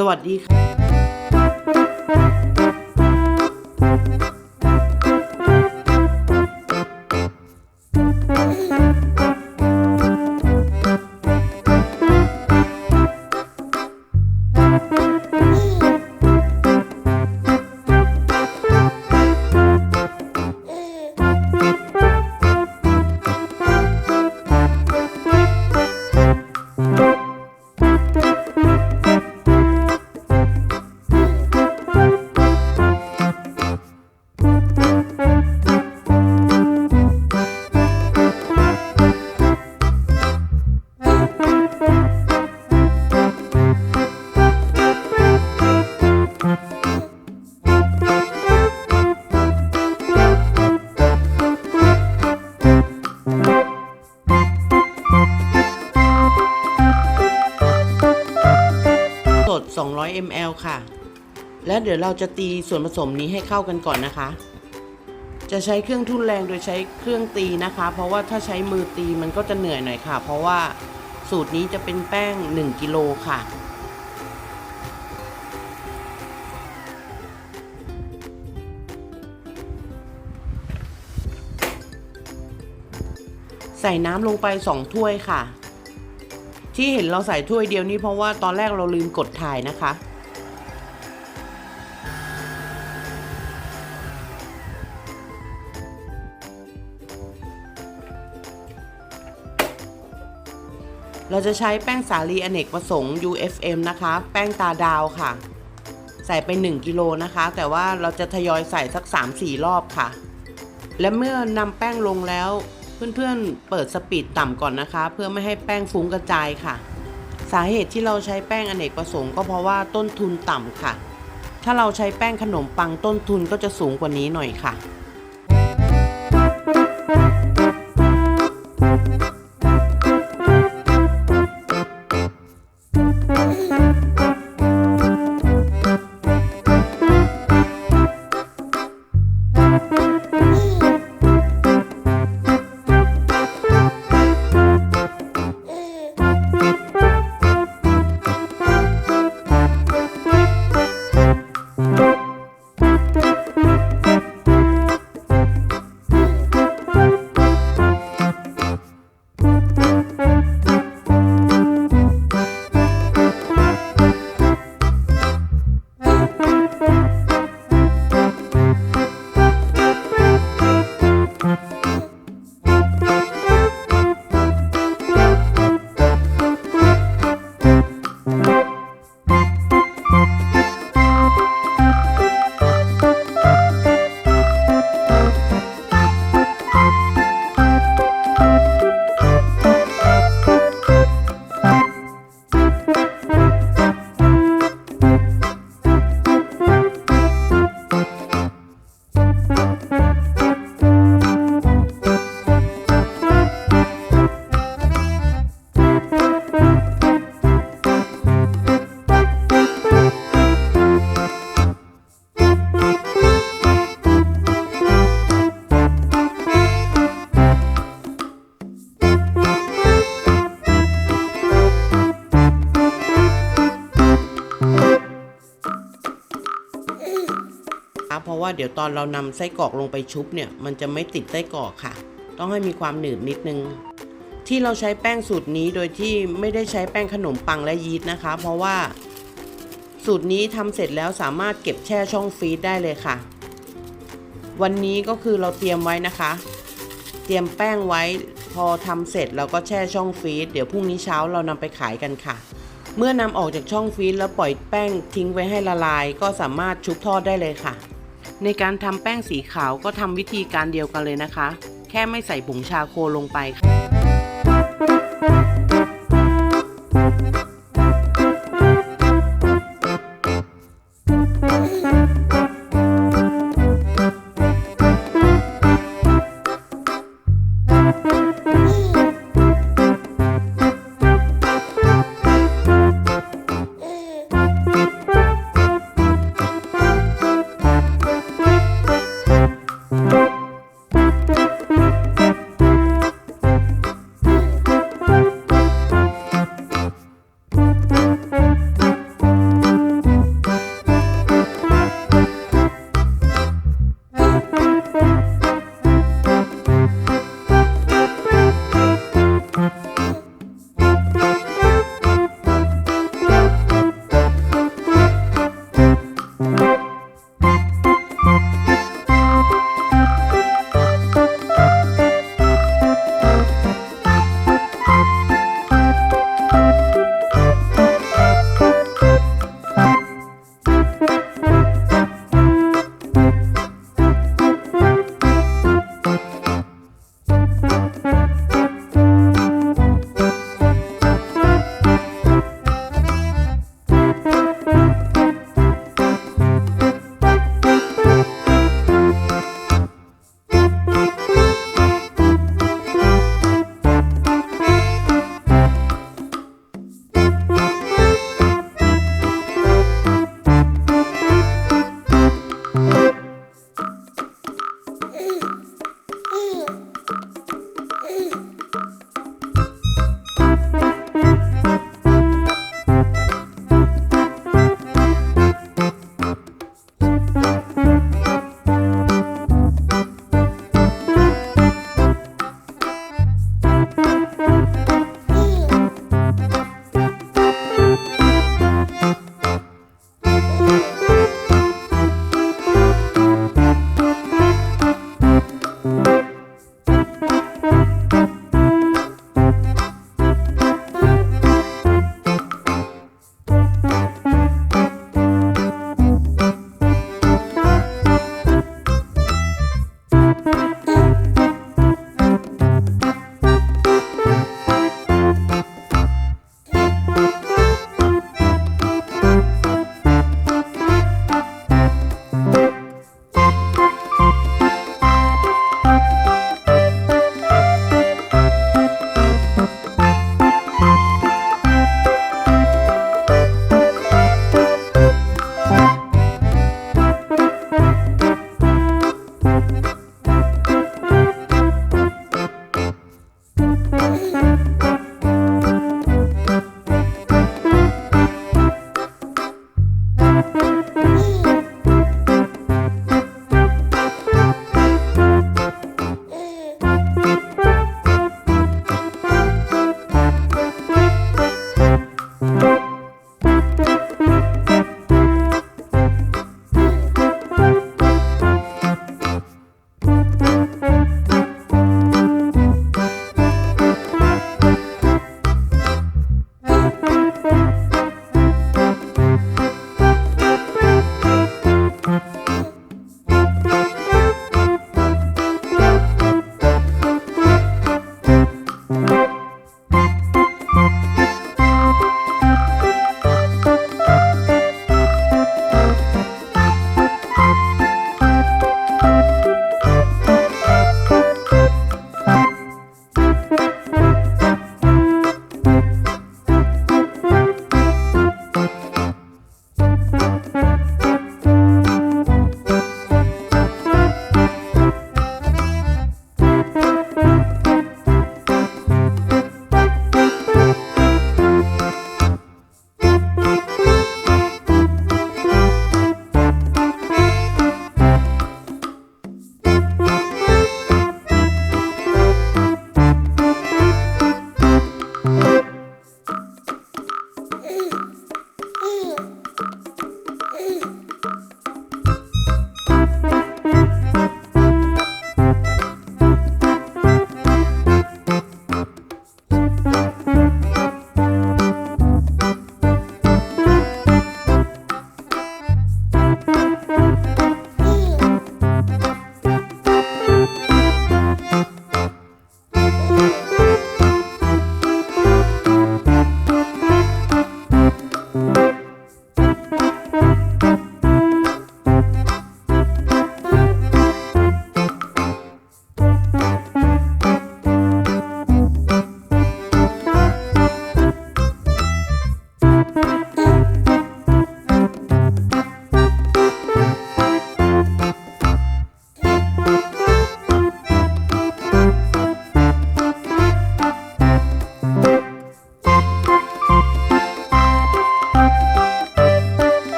สวัสดีค่ะสด200 ml ค่ะและเดี๋ยวเราจะตีส่วนผสมนี้ให้เข้ากันก่อนนะคะจะใช้เครื่องทุ่นแรงโดยใช้เครื่องตีนะคะเพราะว่าถ้าใช้มือตีมันก็จะเหนื่อยหน่อยค่ะเพราะว่าสูตรนี้จะเป็นแป้ง1 กิโลค่ะใส่น้ำลงไป2 ถ้วยค่ะที่เห็นเราใส่ถ้วยเดียวนี้เพราะว่าตอนแรกเราลืมกดถ่ายนะคะเราจะใช้แป้งสาลีอเนกประสงค์ UFM นะคะแป้งตาดาวค่ะใส่ไป1 กิโลนะคะแต่ว่าเราจะทยอยใส่สัก 3-4 รอบค่ะและเมื่อนำแป้งลงแล้วเพื่อนๆเปิดสปีดต่ำก่อนนะคะเพื่อไม่ให้แป้งฟุ้งกระจายค่ะสาเหตุที่เราใช้แป้งอเนกประสงค์ก็เพราะว่าต้นทุนต่ำค่ะถ้าเราใช้แป้งขนมปังต้นทุนก็จะสูงกว่านี้หน่อยค่ะเพราะว่าเดี๋ยวตอนเรานำไส้กรอกลงไปชุบเนี่ยมันจะไม่ติดไส้กรอกค่ะต้องให้มีความหนืดนิดนึงที่เราใช้แป้งสูตรนี้โดยที่ไม่ได้ใช้แป้งขนมปังและยีสต์นะคะเพราะว่าสูตรนี้ทำเสร็จแล้วสามารถเก็บแช่ช่องฟรีซได้เลยค่ะวันนี้ก็คือเราเตรียมไว้นะคะเตรียมแป้งไว้พอทำเสร็จเราก็แช่ช่องฟรีซเดี๋ยวพรุ่งนี้เช้าเรานำไปขายกันค่ะเมื่อนำออกจากช่องฟรีซแล้วปล่อยแป้งทิ้งไว้ให้ละลายก็สามารถชุบทอดได้เลยค่ะในการทำแป้งสีขาวก็ทำวิธีการเดียวกันเลยนะคะแค่ไม่ใส่ผงชาโคลงไปค่ะ